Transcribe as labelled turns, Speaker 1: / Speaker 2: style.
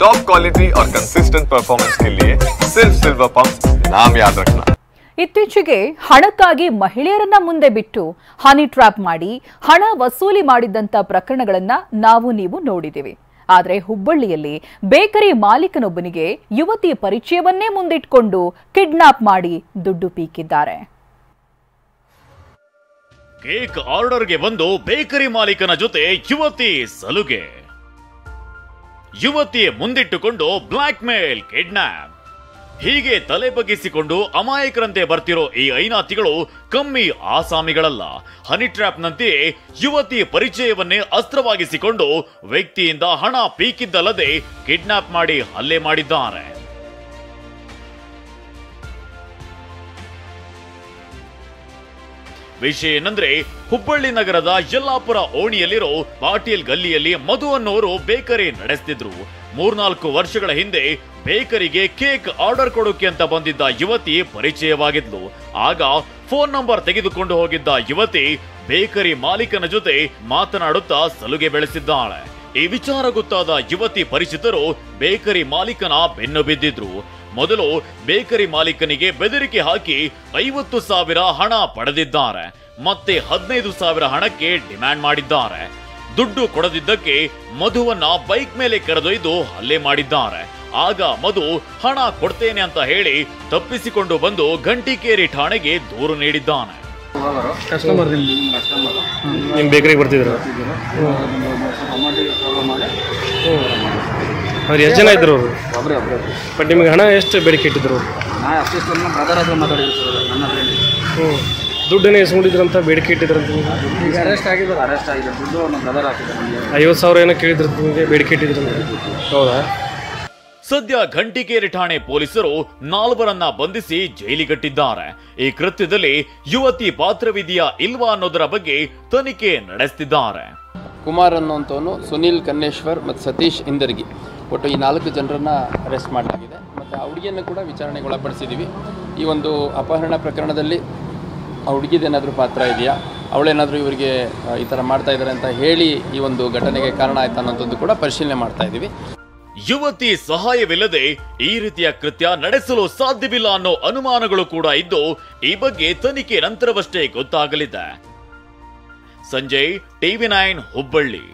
Speaker 1: Top quality और consistent performance के लिए सिर्फ सिल्वर पंप नाम याद रखना।
Speaker 2: ಇತ್ತೀಚೆಗೆ ಹಣಕ್ಕಾಗಿ ಮಹಿಳೆಯರನ್ನ ಮುಂದೆ ಬಿಟ್ಟು ಹನಿ ಟ್ರ್ಯಾಪ್ ಮಾಡಿ ಹಣ ವಸೂಲಿ ಮಾಡಿದಂತ ಪ್ರಕರಣಗಳನ್ನ ನೀವು ನೋಡಿದಿವಿ. ಆದರೆ ಹುಬ್ಬಳ್ಳಿಯಲ್ಲಿ ಬೇಕರಿ ಮಾಲೀಕನೊಬ್ಬನಿಗೆ ಯುವತಿ ಪರಿಚಯವನ್ನೇ ಮುಂದಿಟ್ಕೊಂಡು ಕಿಡ್ನಾಪ್ ಮಾಡಿ ದುಡ್ಡು ಪೀಕಿದ್ದಾರೆ.
Speaker 3: ಕೇಕ್ ಆರ್ಡರ್ಗೆ ಬಂದು ಬೇಕರಿ ಮಾಲೀಕನ ಜೊತೆ ಯುವತಿ ಸಲುಗೆ. ಯುವತಿ ಮುಂದಿಟ್ಟುಕೊಂಡು ಬ್ಲಾಕ್ ಮೇಲ್, ಕಿಡ್ನಾಪ್. ಹೀಗೆ ತಲೆ ಬಗ್ಗಿಸಿಕೊಂಡು ಅಮಾಯಕರಂತೆ ಬರ್ತಿರೋ ಈ ಐನಾತಿಗಳು ಕಮ್ಮಿ ಆಸಾಮಿಗಳಲ್ಲ. ಹನಿ ಟ್ರ್ಯಾಪ್ನಂತೆಯೇ ಯುವತಿ ಪರಿಚಯವನ್ನೇ ಅಸ್ತ್ರವಾಗಿಸಿಕೊಂಡು ವ್ಯಕ್ತಿಯಿಂದ ಹಣ ಪೀಕಿದ್ದಲ್ಲದೆ ಕಿಡ್ನಾಪ್ ಮಾಡಿ ಹಲ್ಲೆ ಮಾಡಿದ್ದಾರೆ. ವಿಷಯ ಏನಂದ್ರೆ, ಹುಬ್ಬಳ್ಳಿ ನಗರದ ಯಲ್ಲಾಪುರ ಓಣಿಯಲ್ಲಿರೋ ಪಾಟೀಲ್ ಗಲ್ಲಿಯಲ್ಲಿ ಮಧು ಅನ್ನೋರು ಬೇಕರಿ ನಡೆಸ್ತಿದ್ರು. 3-4 ವರ್ಷಗಳ ಹಿಂದೆ ಬೇಕರಿಗೆ ಕೇಕ್ ಆರ್ಡರ್ ಕೊಡೋಕೆ ಅಂತ ಬಂದಿದ್ದ ಯುವತಿ ಪರಿಚಯವಾಗಿದ್ಲು. ಆಗ ಫೋನ್ ನಂಬರ್ ತೆಗೆದುಕೊಂಡು ಹೋಗಿದ್ದ ಯುವತಿ ಬೇಕರಿ ಮಾಲೀಕನ ಜೊತೆ ಮಾತನಾಡುತ್ತಾ ಸಲುಗೆ ಬೆಳೆಸಿದ್ದಾಳೆ. ಈ ವಿಚಾರ ಗೊತ್ತಾದ ಯುವತಿ ಪರಿಚಿತರು ಬೇಕರಿ ಮಾಲೀಕನ ಬೆನ್ನು ಬಿದ್ದಿದ್ರು. ಮೊದಲು ಬೇಕರಿ ಮಾಲೀಕನಿಗೆ ಬೆದರಿಕೆ ಹಾಕಿ 50,000 ಹಣ ಪಡೆದಿದ್ದಾರೆ. ಮತ್ತೆ 15,000 ಹಣಕ್ಕೆ ಡಿಮ್ಯಾಂಡ್ ಮಾಡಿದ್ದಾರೆ. ದುಡ್ಡು ಕೊಡದಿದ್ದಕ್ಕೆ ಮಧುವನ್ನ ಬೈಕ್ ಮೇಲೆ ಕರೆದೊಯ್ದು ಹಲ್ಲೆ ಮಾಡಿದ್ದಾರೆ. ಆಗ ಮಧು ಹಣ ಕೊಡ್ತೇನೆ ಅಂತ ಹೇಳಿ ತಪ್ಪಿಸಿಕೊಂಡು ಬಂದು ಗಂಟಿಕೇರಿ ಠಾಣೆಗೆ ದೂರು ನೀಡಿದ್ದಾನೆ.
Speaker 4: ನಿಮ್ಮ ಬೇಕರಿಗೆ ಬರ್ತಿದ್ರು ಅವ್ರು ಎಷ್ಟು ಜನ ಇದ್ರು ಅವರು? ಬಟ್ ನಿಮಗೆ ಹಣ ಎಷ್ಟು ಬೇಡಿಕೆ ಇಟ್ಟಿದ್ರು? ದುಡ್ಡನ್ನೇ ಎಸ್ಕೊಂಡಿದ್ರು ಅಂತ ಬೇಡಿಕೆ ಇಟ್ಟಿದ್ರಂತ. 50,000 ಏನೋ ಕೇಳಿದ್ರು ನಿಮಗೆ, ಬೇಡಿಕೆ ಇಟ್ಟಿದ್ರಂತ. ಹೌದಾ?
Speaker 3: ಸದ್ಯ ಘಂಟಿಕೇರಿ ಠಾಣೆ ಪೊಲೀಸರು 4 ಬಂಧಿಸಿ ಜೈಲಿಗಟ್ಟಿದ್ದಾರೆ. ಈ ಕೃತ್ಯದಲ್ಲಿ ಯುವತಿ ಪಾತ್ರವಿದೆಯಾ ಇಲ್ವಾ ಅನ್ನೋದರ ಬಗ್ಗೆ ತನಿಖೆ ನಡೆಸುತ್ತಿದ್ದಾರೆ.
Speaker 5: ಕುಮಾರ್ ಅನ್ನುವಂಥವನು, ಸುನೀಲ್ ಕನ್ನೇಶ್ವರ್ ಮತ್ತು ಸತೀಶ್ ಇಂದರ್ಗಿ, ಒಟ್ಟು ಈ 4 ಜನರನ್ನು ಅರೆಸ್ಟ್ ಮಾಡಲಾಗಿದೆ. ಮತ್ತು ಆ ಹುಡುಗಿಯನ್ನು ಕೂಡ ವಿಚಾರಣೆಗೆ ಒಳಪಡಿಸಿದ್ದೀವಿ. ಈ ಒಂದು ಅಪಹರಣ ಪ್ರಕರಣದಲ್ಲಿ ಆ ಹುಡುಗಿದೇನಾದರೂ ಪಾತ್ರ ಇದೆಯಾ, ಅವಳೇನಾದರೂ ಇವರಿಗೆ ಈ ಥರ ಮಾಡ್ತಾ ಇದ್ದಾರೆ ಅಂತ ಹೇಳಿ ಈ ಒಂದು ಘಟನೆಗೆ ಕಾರಣ ಆಯ್ತಾ ಅನ್ನೋಂಥದ್ದು ಕೂಡ ಪರಿಶೀಲನೆ ಮಾಡ್ತಾ ಇದ್ದೀವಿ.
Speaker 3: ಯುವತಿ ಸಹಾಯವಿಲ್ಲದೆ ಈ ರೀತಿಯ ಕೃತ್ಯ ನಡೆಸಲು ಸಾಧ್ಯವಿಲ್ಲ ಅನ್ನೋ ಅನುಮಾನಗಳು ಕೂಡ ಇದ್ದು, ಈ ಬಗ್ಗೆ ತನಿಖೆ ನಂತರವಷ್ಟೇ ಗೊತ್ತಾಗಲಿದೆ. ಸಂಜಯ್, TV9 ಹುಬ್ಬಳ್ಳಿ.